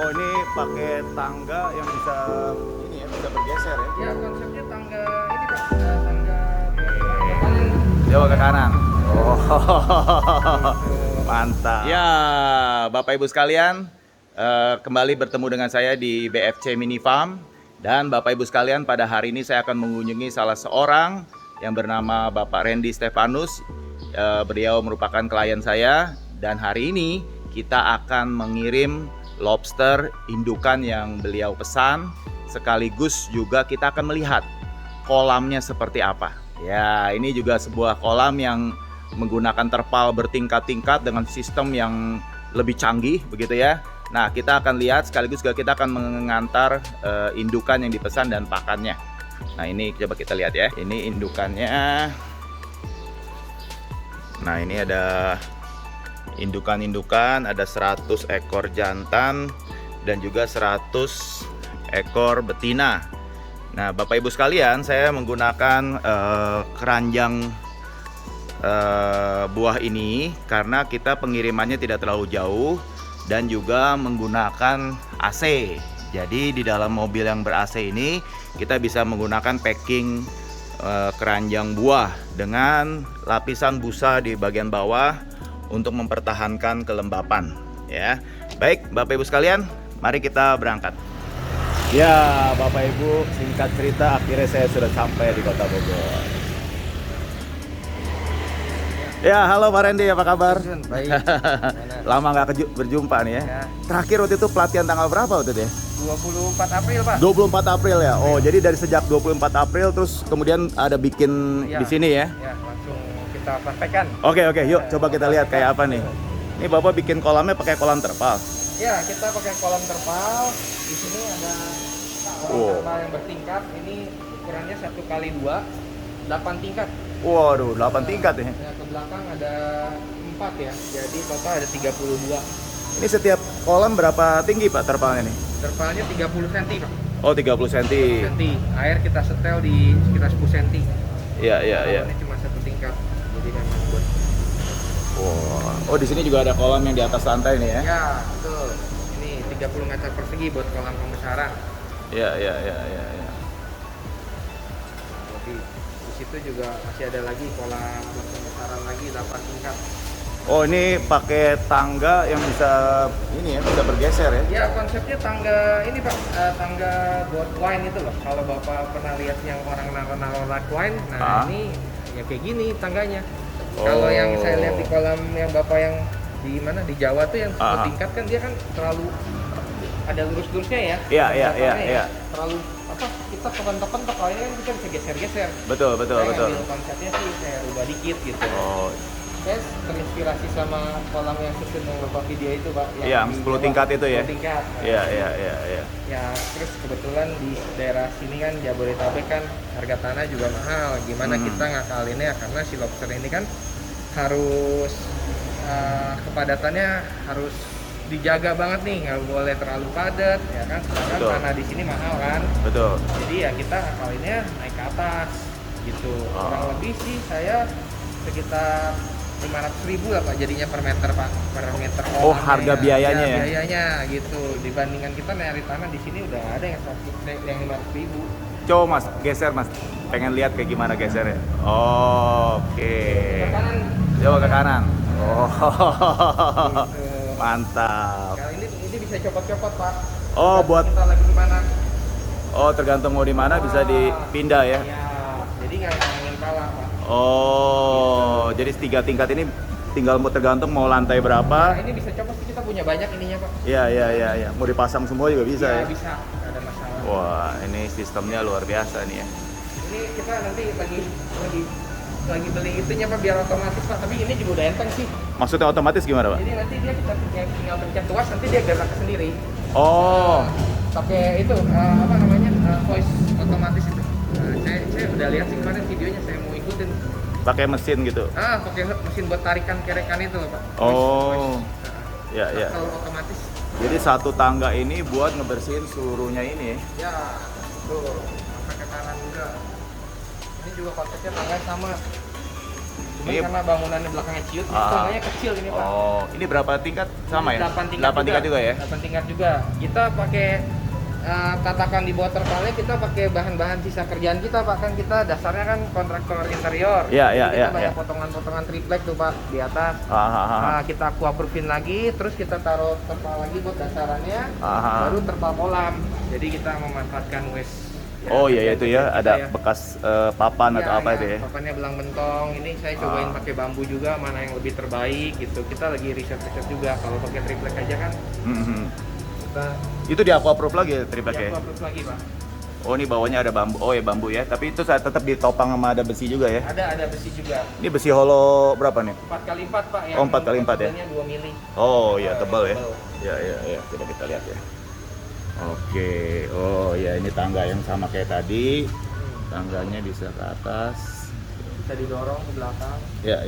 Oh, ini pakai tangga yang bisa ini ya, bisa bergeser ya. Ya, konsepnya tangga ini Pak, tangga ke kanan. Jawa ke kanan. Oh, mantap. Ya, Bapak Ibu sekalian, kembali bertemu dengan saya di BFC Mini Farm. Dan Bapak Ibu sekalian, pada hari ini saya akan mengunjungi salah seorang yang bernama Bapak Randy Stefanus. Beliau merupakan klien saya, dan hari ini kita akan mengirim lobster indukan yang beliau pesan. Sekaligus juga kita akan melihat kolamnya seperti apa. Ya, ini juga sebuah kolam yang menggunakan terpal bertingkat-tingkat dengan sistem yang lebih canggih begitu ya. Nah, kita akan lihat sekaligus juga kita akan mengantar indukan yang dipesan dan pakannya. Nah, ini coba kita lihat ya. Ini indukannya. Nah, ini ada indukan-indukan, ada 100 ekor jantan dan juga 100 ekor betina. Nah, Bapak Ibu sekalian, saya menggunakan keranjang buah ini karena kita pengirimannya tidak terlalu jauh dan juga menggunakan AC. Jadi di dalam mobil yang ber-AC ini kita bisa menggunakan packing keranjang buah dengan lapisan busa di bagian bawah untuk mempertahankan kelembapan ya. Baik, Bapak Ibu sekalian, mari kita berangkat. Ya, Bapak Ibu, singkat cerita akhirnya saya sudah sampai di Kota Bogor. Ya, halo Pak Randy, apa kabar? Baik. Lama nggak berjumpa nih ya. Ya. Terakhir waktu itu pelatihan tanggal berapa waktu itu ya? 24 April Pak. 24 April ya. Oh, jadi dari sejak 24 April terus kemudian ada bikin Ya. di sini ya. Ya, langsung kita praktekkan. Oke, yuk coba kita lihat kayak apa nih. Ini Bapak bikin kolamnya pakai kolam terpal. Ya, kita pakai kolam terpal. Di sini ada kolam terpal yang bertingkat. Ini ukurannya 1x2, 8 tingkat. Waduh, 8 tingkat ya. Ya, ke belakang ada 4 ya. Jadi total ada 32. Ini setiap kolam berapa tinggi Pak terpalnya nih? Terpalnya 30 cm Pak. Oh, 30 cm. 30 cm. Air kita setel di sekitar 10 cm. Iya. Ini cuma 1 tingkat. Jadi memang buat. Oh, di sini juga ada kolam yang di atas lantai nih ya. Ya, betul. Ini 30 meter persegi buat kolam pembesaran. Iya. Jadi di situ juga masih ada lagi kolam buat pembesaran lagi 8 tingkat. Oh, ini pakai tangga yang bisa ini ya, bisa bergeser ya. Ya, konsepnya tangga ini Pak, tangga buat wine itu loh. Kalau Bapak pernah lihat yang orang naruh rak wine, nah ini ya kayak gini tangganya. Kalau yang saya lihat di kolam yang Bapak yang di mana di Jawa tuh yang tingkat kan dia kan terlalu ada lurus-lurusnya ya. Iya. Terlalu apa? Kita tekan-tekan kayaknya kan kita bisa geser-geser. Betul. Saya ambil konsepnya sih saya rubah dikit gitu. Oh, Saya terinspirasi sama kolam yang susun yang Bapak video itu Pak. yang 10 tingkat itu ya. 10 tingkat. Nah, Iya. Ya, terus kebetulan di daerah sini kan Jabodetabek kan harga tanah juga mahal. Gimana kita ngakalinnya karena si lobster ini kan harus kepadatannya harus dijaga banget nih, nggak boleh terlalu padat ya kan. Sedangkan Betul. tanah di sini mahal kan. Betul. Jadi ya kita ngakalinnya naik ke atas gitu. Kurang lebih sih saya sekitar 500.000 lah Pak jadinya per meter Pak, per meter kolam. Oh, harga biayanya ya? Biayanya gitu. Dibandingkan kita nyari tanah di sini udah ada yang 500.000. Coba Mas, geser Mas. Pengen lihat kayak gimana gesernya. Oke. Ke kanan. Coba ke kanan. Oh. Gitu. Mantap. Kalau ini bisa copot-copot Pak. Oh, buat kita lagi di mana? Oh, tergantung mau di mana bisa dipindah ya. Iya. Jadi nggak ngangin pala Pak. Oh, jadi 3 tingkat ini tinggal mau tergantung mau lantai berapa. Nah, ini bisa copot sih, kita punya banyak ininya Pak. Iya. Mau dipasang semua juga bisa ya. Bisa, nggak ada masalah. Wah, ini sistemnya luar biasa nih ya. Ini kita nanti lagi beli itunya Pak biar otomatis Pak, tapi ini juga udah enteng sih. Maksudnya otomatis gimana, Pak? Jadi nanti dia kita tinggal pencet tuas nanti dia gerak sendiri. Oh, Pakai itu apa namanya voice otomatis itu. Nah, saya udah lihat sih kemarin videonya, saya mau ikutin. pakai mesin gitu. Pakai mesin buat tarikan kerekan itu loh Pak. Oh, ya. Kalau otomatis. Jadi satu tangga ini buat ngebersihin seluruhnya ini ya. Ya, tuh pakai kanan juga. Ini juga konsepnya tangga sama. Cuman Ini- karena bangunannya belakangnya ciut, Ah. tangganya kecil ini Pak. Oh, ini berapa tingkat sama ya? 8 tingkat, 8 tingkat juga ya? 8 tingkat juga. Kita pakai katakan di bawah terpalnya kita pakai bahan-bahan sisa kerjaan kita Pak, kan kita dasarnya kan kontraktor interior. Iya, Jadi iya, kita iya, banyak iya. potongan-potongan triplek tuh Pak di atas. Ah. Nah, kita aquaproofin lagi, terus kita taruh terpal lagi buat dasarannya, Ah. baru terpal kolam. Jadi kita memanfaatkan waste. Oh iya itu ya, kita ada bekas papan Ya, atau apa itu ya? Papannya belang bentong. Ini saya cobain Ah. pakai bambu juga, mana yang lebih terbaik gitu. Kita lagi riset juga. Kalau pakai triplek aja kan Mhm. kita Itu di aquaproof lagi ya tripleknya? ya, aquaproof lagi Pak. Oh ini bawahnya ada bambu. Oh ya bambu ya. Tapi itu saya tetap ditopang sama ada besi juga ya. Ada besi juga. Ini besi holo berapa nih? 4x4 Pak. Oh, 4x4 ya? 2 mili. Oh iya tebal ya. Tebal. Ya. Coba kita lihat ya. Oke. Oh ya ini tangga yang sama kayak tadi. Tangganya bisa ke atas. Bisa didorong ke belakang. Ya.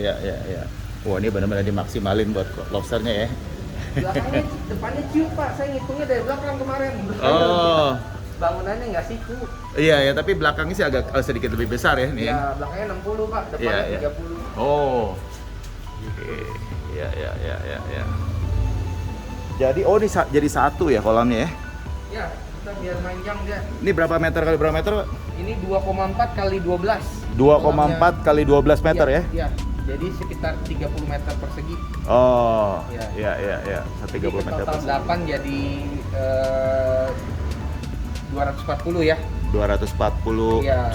Wah ini benar-benar dimaksimalin buat lobsternya ya. Belakangnya, depannya ciut Pak. Saya ngitungnya dari belakang kemarin. Oh. Bangunannya nggak siku. Iya ya, tapi belakangnya sih agak sedikit lebih besar ya nih. Ya, belakangnya 60 Pak, depannya Iya. 30. Oh. Oke. Ya. Jadi ini jadi satu ya kolamnya ya. Ya, kita biar manjang dia. Ini berapa meter kali berapa meter, Pak? Ini 2,4 kali 12. 2,4 kali 12 meter ya? Iya. Jadi sekitar 30 meter persegi. Oh. Iya. Iya. Jadi 30 meter total persegi. 8 jadi 240 ya. 240 Iya.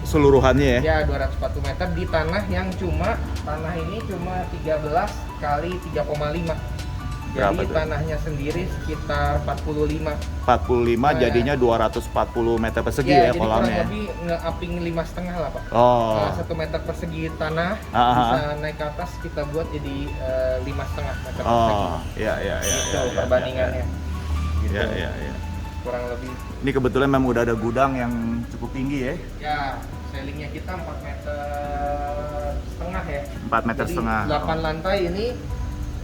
Seluruhannya ya? Ya, 240 meter di tanah yang tanah ini cuma 13 kali 3,5. Berapa Jadi tuh? tanahnya sendiri sekitar 45. 45 Nah, jadinya 240 meter persegi Ya, ya jadi kolamnya. kurang lebih nge-upping 5,5 lah Pak. Oh. 1 meter persegi tanah Ah. bisa naik ke atas, kita buat jadi 5,5 meter persegi. Oh, iya. Gitu perbandingannya. Gitu. Iya. Kurang lebih. Ini kebetulan memang udah ada gudang yang cukup tinggi ya. Ya, ceilingnya kita 4 meter setengah ya. 4 meter Jadi setengah. 8 lantai ini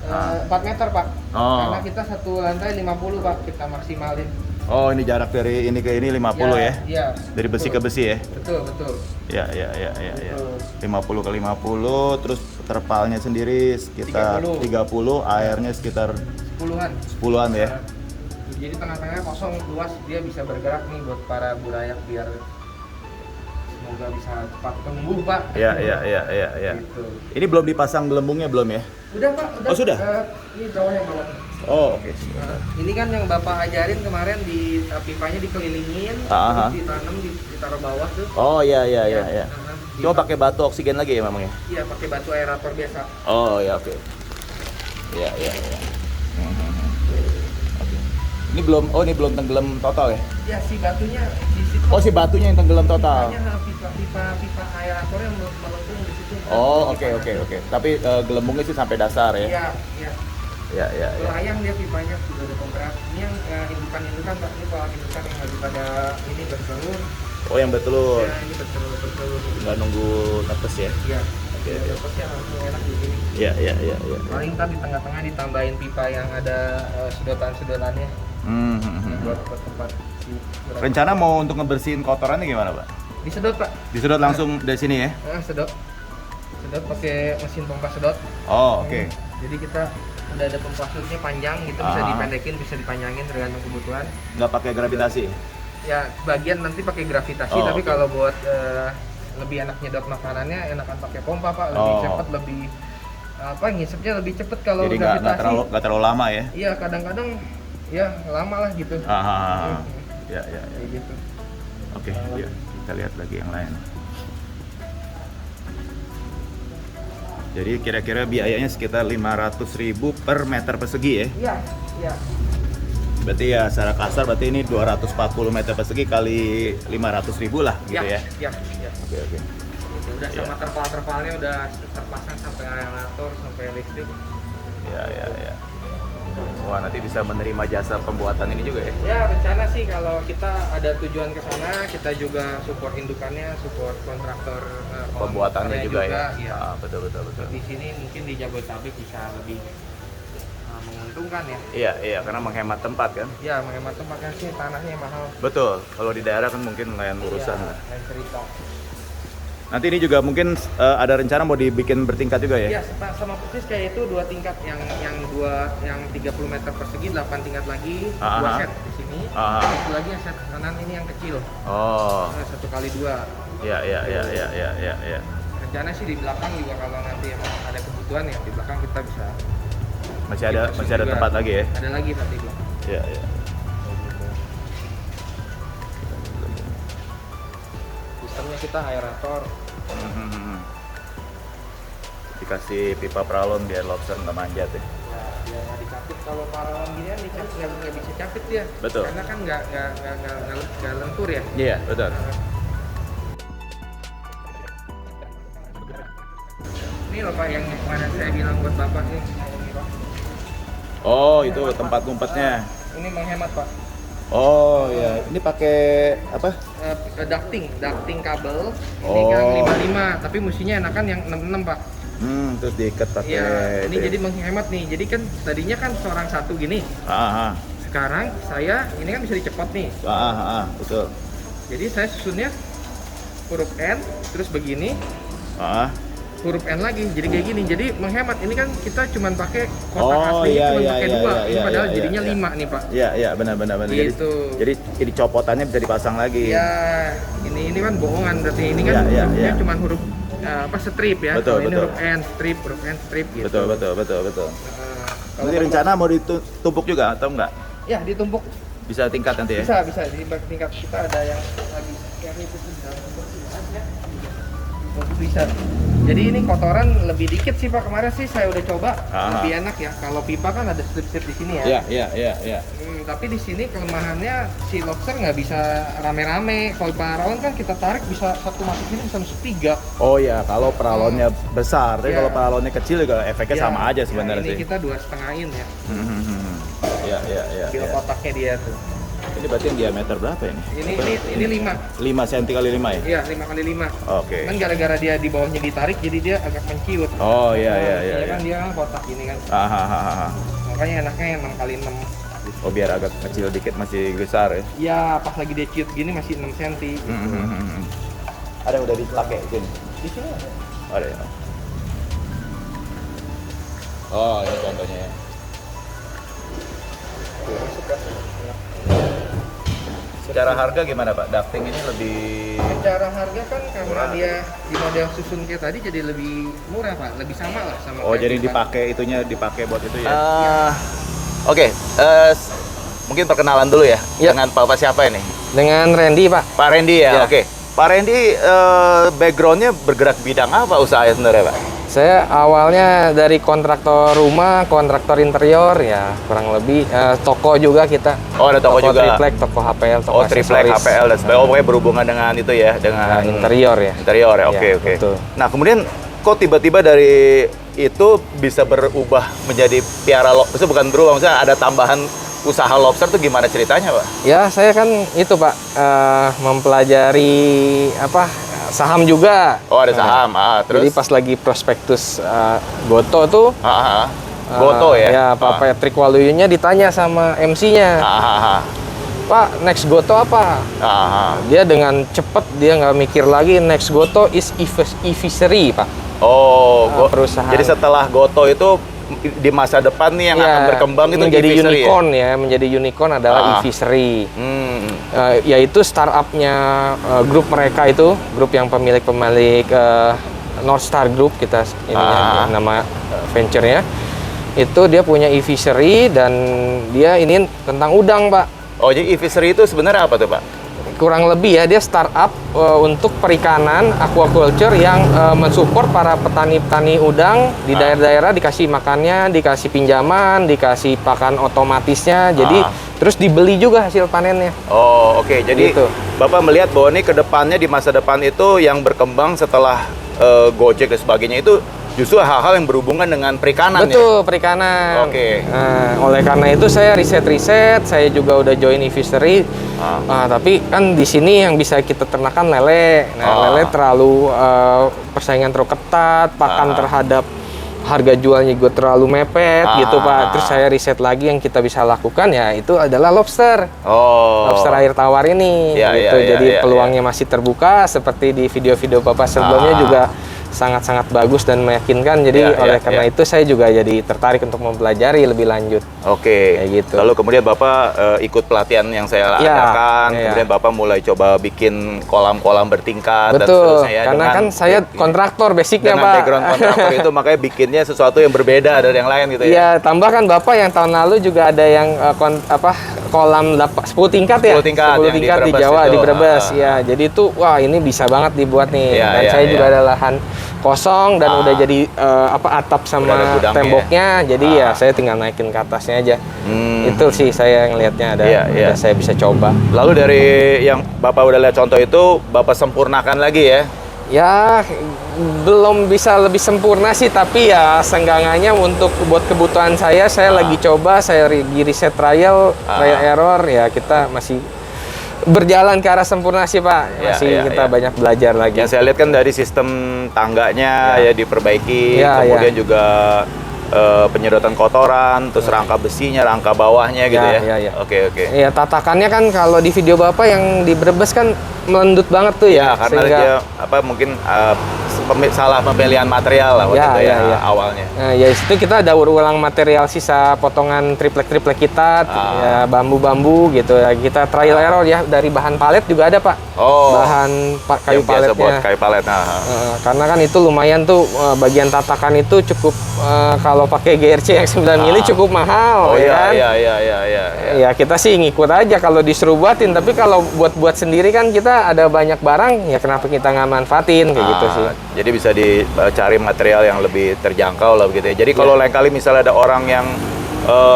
4 meter Pak. Oh. Karena kita satu lantai 50 Pak, kita maksimalin. Oh, ini jarak dari ini ke ini 50 ya? Iya. Dari besi ke besi ya? Betul. Ya. Betul. 50 ke 50, terus terpalnya sendiri sekitar 30, airnya sekitar 10-an. 10-an ya? Jadi tengah-tengahnya kosong, luas, dia bisa bergerak nih buat para burayak biar semoga bisa cepat tumbuh Pak. Iya. Gitu. Ini belum dipasang gelembungnya belum ya? Udah Pak, udah. Oh, sudah? Ini bawah yang bawah. Oh, oke. Ini kan yang Bapak ajarin kemarin di pipanya dikelilingin, Ah. terus ditanam, ditaruh bawah tuh. Oh, iya. Nah, Cuma pakai batu oksigen lagi ya memang ya? Iya, pakai batu aerator biasa. Oh, ya oke. Iya. Oke. Ini belum tenggelam total ya? Ya, si batunya di situ. Oh, si batunya yang tenggelam total. Pipanya, pipa aeratornya melengkung di situ. Oh, oke. Tapi gelembungnya sih sampai dasar ya? Iya. Iya. Melayang dia pipanya sudah ada pemberat. Ini yang indukan Pak, ini kalau indukan yang lagi pada ini bertelur. Oh, yang betul. Ya, ini bertelur. Nggak nunggu netes ya? Iya. Oke. Lepasnya langsung enak di sini. Iya. Paling ntar di tengah-tengah ditambahin pipa yang ada sedotan-sedotannya buat tempat si berat. Rencana mau untuk ngebersihin kotorannya gimana, Pak? Disedot Pak. Disedot langsung dari sini ya? Sedot pakai mesin pompa sedot. Oh, oke. Jadi kita udah ada pompa sedotnya panjang gitu, bisa Ah. dipendekin, bisa dipanjangin tergantung kebutuhan. Nggak pakai gravitasi? Ya bagian nanti pakai gravitasi, Oh, tapi oke. kalau buat lebih enak nyedot makanannya enakan pakai pompa Pak, lebih Oh. cepat, lebih ngisepnya lebih cepet kalau Jadi gravitasi. nggak terlalu lama ya? Iya, kadang-kadang ya lama lah gitu. Ya. Kayak gitu. Oke, yuk kita lihat lagi yang lain. Jadi kira-kira biayanya sekitar 500.000 per meter persegi ya? Iya. Berarti ya secara kasar berarti ini 240 meter persegi kali 500.000 lah gitu ya? Iya. Oke. Udah sama terpal-terpalnya udah terpasang sampai aerator, sampai listrik. Ya. Wah, nanti bisa menerima jasa pembuatan ini juga ya? Ya, rencana sih kalau kita ada tujuan ke sana, kita juga support indukannya, support kontraktor Pembuatannya juga ya? Iya. Betul. Di sini mungkin di Jabodetabek bisa lebih menguntungkan ya. Iya, karena menghemat tempat kan? Ya, menghemat tempatnya sih, tanahnya mahal. Betul, kalau di daerah kan mungkin lain urusan. Iya, lain cerita. Nanti ini juga mungkin ada rencana mau dibikin bertingkat juga ya? Iya, sama persis kayak itu 2 tingkat yang 30 meter persegi, 8 tingkat lagi, 2 set di sini. Satu lagi yang set kanan ini yang kecil. Oh. 1 kali 2. Ya. Rencana sih di belakang juga kalau nanti emang ada kebutuhan ya di belakang kita bisa. Masih ada tempat lagi ya? Ada lagi nanti belakang. Iya. Sistemnya kita aerator. Dikasih pipa pralon biar lobster nggak manjat ya. Ya, dia nggak dicapit. Kalau paralon gini kan nggak bisa capit dia. Betul. Karena kan nggak lentur ya. Iya, betul. Ini loh Pak yang kemarin saya bilang buat Bapak nih. Oh, itu tempat ngumpetnya. Ini menghemat Pak. Oh ya, ini pakai apa? Ducting kabel. Ini Oh. kan 55, tapi musinya enakan yang 66 Pak. Terus diikat pakai. Iya, ini itu ya. jadi menghemat nih. Jadi kan tadinya kan seorang satu gini. Sekarang saya ini kan bisa dicepot nih. Betul. Jadi saya susunnya huruf N, terus begini, huruf N lagi. Jadi kayak gini. Jadi menghemat. Ini kan kita cuma pakai kotak aslinya cuma pakai 2. Ini padahal jadinya 5 nih Pak. Iya, benar. Gitu. Jadi copotannya bisa dipasang lagi. Ya, ini kan bohongan berarti. Ini kan hurufnya cuma huruf strip ya. Betul, Kalau ini betul. huruf N strip gitu. Betul. Nanti rencana mau ditumpuk juga atau enggak? Ya, ditumpuk. Bisa tingkat nanti ya? Bisa di tingkat kita ada yang lagi yang itu sudah bisa. Jadi ini kotoran lebih dikit sih Pak, kemarin sih saya udah coba lebih enak ya. Kalau pipa kan ada strip-strip di sini ya. Iya. Tapi di sini kelemahannya si lobster nggak bisa rame-rame. Kalau paralon kan kita tarik bisa satu masuk ini bisa masuk 3. Oh ya, kalau paralonnya besar, tapi Iya. kalau paralonnya kecil juga efeknya sama aja sebenarnya ini sih. kita 2,5-in ya. Iya. Kilo kotaknya dia tuh. Ini berarti yang diameter berapa ini? Ini 5. 5 cm kali 5 ya? Iya, 5 kali 5. Oke. Kan gara-gara dia di bawahnya ditarik jadi dia agak menciut. Oh iya. Kan dia kan kotak ini kan. Aha. Makanya enaknya yang 6 kali 6. Oh biar agak kecil dikit masih besar ya? Ya, pas lagi dia ciut gini masih 6 cm. Ada yang udah dipakai di sini? Di sini ada. Ada ya? Oh ini contohnya ya. Secara harga gimana Pak? Ducting ini lebih... Secara harga kan karena murah. dia di model susun kayak tadi jadi lebih murah Pak, lebih sama lah sama. Oh kayak jadi pipa. dipakai itunya dipakai buat itu ya? Oke, mungkin perkenalan dulu ya dengan Bapak siapa ini? Dengan Randy Pak. Pak Randy ya? Ya. Oke. Pak Randy backgroundnya bergerak bidang apa usahanya sebenarnya Pak? Saya awalnya dari kontraktor rumah, kontraktor interior ya kurang lebih toko juga kita. Oh ada toko juga? Triplek, toko HPL, toko Oh triplek, aksesoris. HPL dan sebagainya. Oh pokoknya berhubungan dengan itu ya? Dengan Interior ya. Interior ya? Oke. Betul. Nah kemudian kok tiba-tiba dari itu bisa berubah menjadi piara lobster? Maksudnya bukan berubah, maksudnya ada tambahan usaha lobster tuh gimana ceritanya Pak? Ya saya kan itu Pak mempelajari saham juga. Oh ada saham, terus? Jadi pas lagi prospektus Goto tuh. Goto ya? Ya Pak Patrick Waluyonya ditanya sama MC-nya. Pak, next Goto apa? Dia dengan cepet dia nggak mikir lagi, next Goto is e-fishery Pak. Oh, perusahaan. Jadi setelah Goto itu di masa depan nih yang akan berkembang itu menjadi e-fishery unicorn ya? Menjadi unicorn adalah e-fishery. Yaitu startupnya grup mereka itu, grup yang pemilik North Star Group kita ininya nama venture-nya. Itu dia punya e-fishery dan dia ini tentang udang Pak. Oh jadi e-fishery itu sebenarnya apa tuh Pak? Kurang lebih ya dia startup untuk perikanan aquaculture yang mensupport para petani-petani udang di daerah-daerah, dikasih makannya, dikasih pinjaman, dikasih pakan otomatisnya, jadi terus dibeli juga hasil panennya. Oh oke. Jadi Gitu. Bapak melihat bahwa ini kedepannya di masa depan itu yang berkembang setelah Gojek dan sebagainya itu justru hal-hal yang berhubungan dengan perikanan. Betul, perikanan. Oke. Nah, oleh karena itu saya riset-riset, saya juga udah join e-fishery. Tapi kan di sini yang bisa kita ternakan lele. Nah, lele terlalu persaingan terlalu ketat, pakan terhadap harga jualnya juga terlalu mepet gitu Pak. Terus saya riset lagi yang kita bisa lakukan ya itu adalah lobster. Lobster air tawar ini gitu. Jadi peluangnya masih terbuka seperti di video-video Bapak sebelumnya juga sangat-sangat bagus dan meyakinkan. Jadi oleh karena itu saya juga jadi tertarik untuk mempelajari lebih lanjut. Kayak gitu. Lalu kemudian Bapak ikut pelatihan yang saya adakan, kemudian Bapak mulai coba bikin kolam-kolam bertingkat dan seterusnya ya. Karena kan saya kontraktor basicnya Pak. Background kontraktor itu makanya bikinnya sesuatu yang berbeda dari yang lain gitu ya. Iya, tambah kan Bapak yang tahun lalu juga ada yang kolam 10 tingkat ya. 10 tingkat, 10 tingkat di Jawa, di Brebes. Ya, jadi itu wah ini bisa banget dibuat nih. Dan saya juga ada lahan kosong dan udah jadi atap sama temboknya. Jadi ya saya tinggal naikin ke atasnya aja. Itu sih saya ngelihatnya ada saya bisa coba. Lalu dari yang Bapak udah lihat contoh itu, Bapak sempurnakan lagi ya? Ya, belum bisa lebih sempurna sih, tapi ya seenggaknya untuk buat kebutuhan saya lagi coba, saya riset trial error, ya kita masih berjalan ke arah sempurna sih Pak. Masih kita banyak belajar lagi. Yang saya lihat kan dari sistem tangganya ya diperbaiki, kemudian juga penyedotan kotoran, terus rangka besinya, rangka bawahnya gitu ya. Oke. Iya, tatakannya kan kalau di video Bapak yang di Brebes kan melendut banget tuh ya. Karena dia mungkin salah pemilihan material lah waktu itu awalnya. Nah, ya itu kita daur ulang material sisa potongan triplek kita, ya bambu-bambu gitu ya. Kita trial error ya dari bahan palet juga ada Pak. Bahan kayu paletnya. Buat kayu palet. Karena kan itu lumayan tuh bagian tatakan itu cukup kalau pakai GRC yang 9 mili cukup mahal kan. Ya kita sih ngikut aja kalau disuruh buatin, tapi kalau buat sendiri kan kita ada banyak barang ya kenapa kita nggak manfaatin kayak gitu sih. Jadi bisa dicari material yang lebih terjangkau lah begitu ya. Jadi kalau lain kali misalnya ada orang yang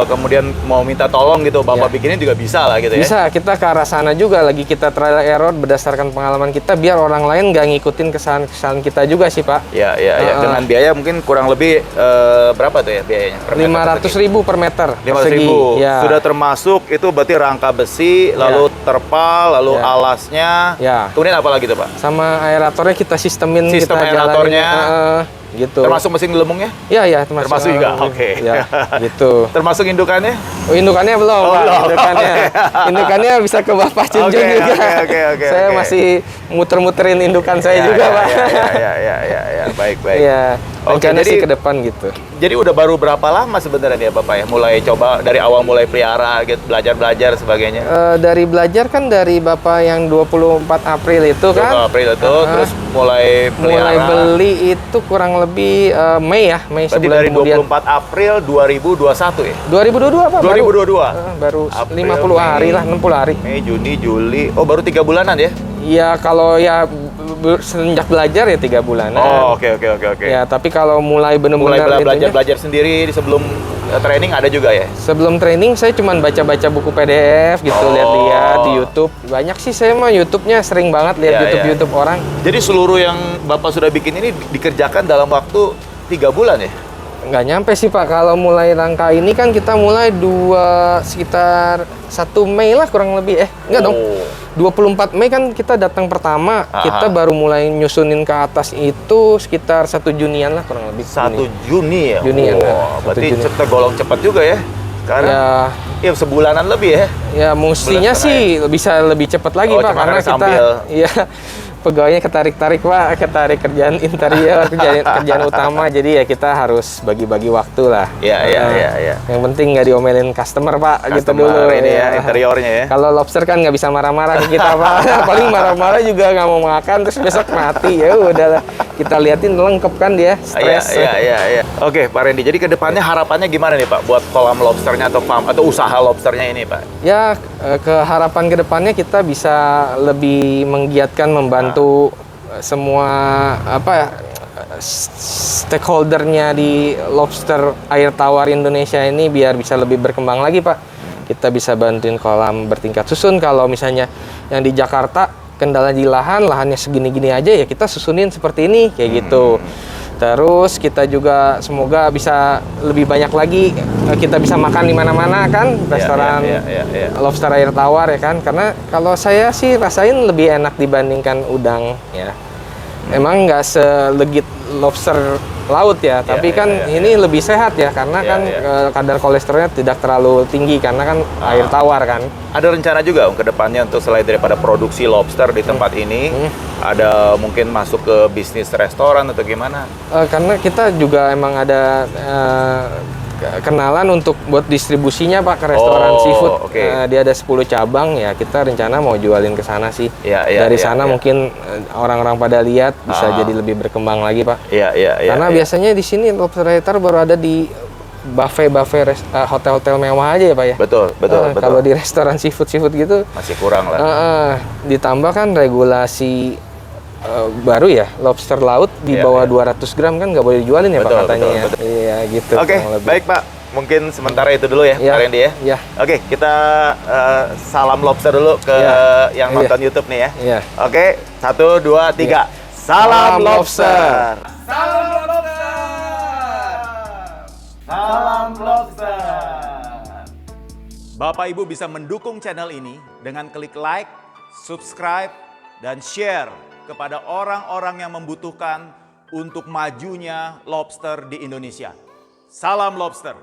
kemudian mau minta tolong gitu, Bapak bikinnya juga bisa lah gitu ya? Bisa, kita ke arah sana juga lagi kita trial error berdasarkan pengalaman kita biar orang lain nggak ngikutin kesalahan kita juga sih Pak. Iya. Dengan biaya mungkin kurang lebih berapa tuh ya biayanya? 500.000 per meter. 500.000. Sudah termasuk itu berarti rangka besi, lalu terpal, lalu alasnya. Kemudian apa lagi tuh Pak? Sama aeratornya kita sistemin. Sistem aeratornya. Gitu. Termasuk mesin gelembungnya? Iya, termasuk juga. Oke. Ya, gitu. Termasuk indukannya? Indukannya belum, Pak. Indukannya bisa ke Bapak Junjung juga. Saya masih muter-muterin indukan saya juga, Pak. Iya. Baik. Iya. Rencana sih ke depan gitu. Jadi udah baru berapa lama sebenarnya ya Bapak ya? Mulai coba dari awal mulai pelihara gitu, belajar sebagainya? Dari belajar kan dari Bapak yang 24 April itu kan? 24 April itu, terus mulai pelihara. Mulai beli itu kurang lebih Mei ya, Mei berarti sebulan dari kemudian. 24 April 2021 ya? 2022 Pak? 2022? Baru April, 50 hari lah, 60 hari. Mei, Juni, Juli, baru 3 bulanan ya? Iya, kalau ya semenjak belajar ya 3 bulanan. Oke. Ya, tapi kalau mulai benar-benar belajar sendiri sebelum training ada juga ya? Sebelum training saya cuma baca-baca buku PDF gitu, lihat-lihat di YouTube. Banyak sih saya mah YouTube-nya sering banget lihat YouTube orang. Jadi seluruh yang Bapak sudah bikin ini dikerjakan dalam waktu 3 bulan ya? Nggak nyampe sih Pak, kalau mulai rangka ini kan kita mulai sekitar 1 Mei lah kurang lebih. Enggak dong. 24 Mei kan kita datang pertama, kita baru mulai nyusunin ke atas itu sekitar 1 Junian lah kurang lebih. 1 Juni ya? Junian. Berarti tergolong cepat juga ya? Karena ya sebulanan lebih ya? Ya mestinya sih bisa lebih cepat lagi Pak, karena kita pegawainya ketarik-tarik Pak, ketarik kerjaan interior, kerjaan utama, jadi ya kita harus bagi-bagi waktu lah. Iya. Yang penting nggak diomelin customer Pak, gitu dulu. Ini ya, interiornya ya. Kalau lobster kan nggak bisa marah-marah ke kita Pak, paling marah-marah juga nggak mau makan, terus besok mati, ya udahlah. Kita liatin lengkap kan dia, stres. Iya. Oke Pak Randy, jadi kedepannya harapannya gimana nih Pak, buat kolam lobsternya atau farm, atau usaha lobsternya ini Pak? Ya, harapan kedepannya kita bisa lebih menggiatkan, membantu semua stakeholdernya di lobster air tawar Indonesia ini biar bisa lebih berkembang lagi Pak. Kita bisa bantuin kolam bertingkat susun. Kalau misalnya yang di Jakarta kendala di lahannya segini-gini aja, ya kita susunin seperti ini kayak gitu. Terus kita juga semoga bisa lebih banyak lagi, kita bisa makan di mana-mana kan, restoran lobster air tawar ya kan. Karena kalau saya sih rasain lebih enak dibandingkan udang ya. emang nggak selegit lobster laut ya, tapi kan ini lebih sehat ya karena kan kadar kolesterolnya tidak terlalu tinggi karena kan air tawar kan. Ada rencana juga ke depannya untuk selain daripada produksi lobster di tempat ini, ada mungkin masuk ke bisnis restoran atau gimana? Karena kita juga emang ada kenalan untuk buat distribusinya Pak ke restoran seafood. Dia ada 10 cabang ya, kita rencana mau jualin ke sana sih. Dari sana mungkin orang-orang pada lihat bisa jadi lebih berkembang lagi Pak. Karena biasanya di sini lobster racer baru ada di buffet hotel-hotel mewah aja ya Pak ya. Betul. Kalau di restoran seafood gitu masih kurang lah. Ditambah kan regulasi baru ya, lobster laut di bawah 200 gram kan nggak boleh dijualin ya Pak katanya ya. Iya gitu. Oke, baik Pak. Mungkin sementara itu dulu ya, Pak Randy ya. Iya. Oke, kita salam lobster dulu ke yang nonton YouTube nih ya. Oke, 1, 2, 3. Salam lobster. Salam lobster. Salam lobster. Bapak Ibu bisa mendukung channel ini dengan klik like, subscribe, dan share kepada orang-orang yang membutuhkan untuk majunya lobster di Indonesia. Salam lobster.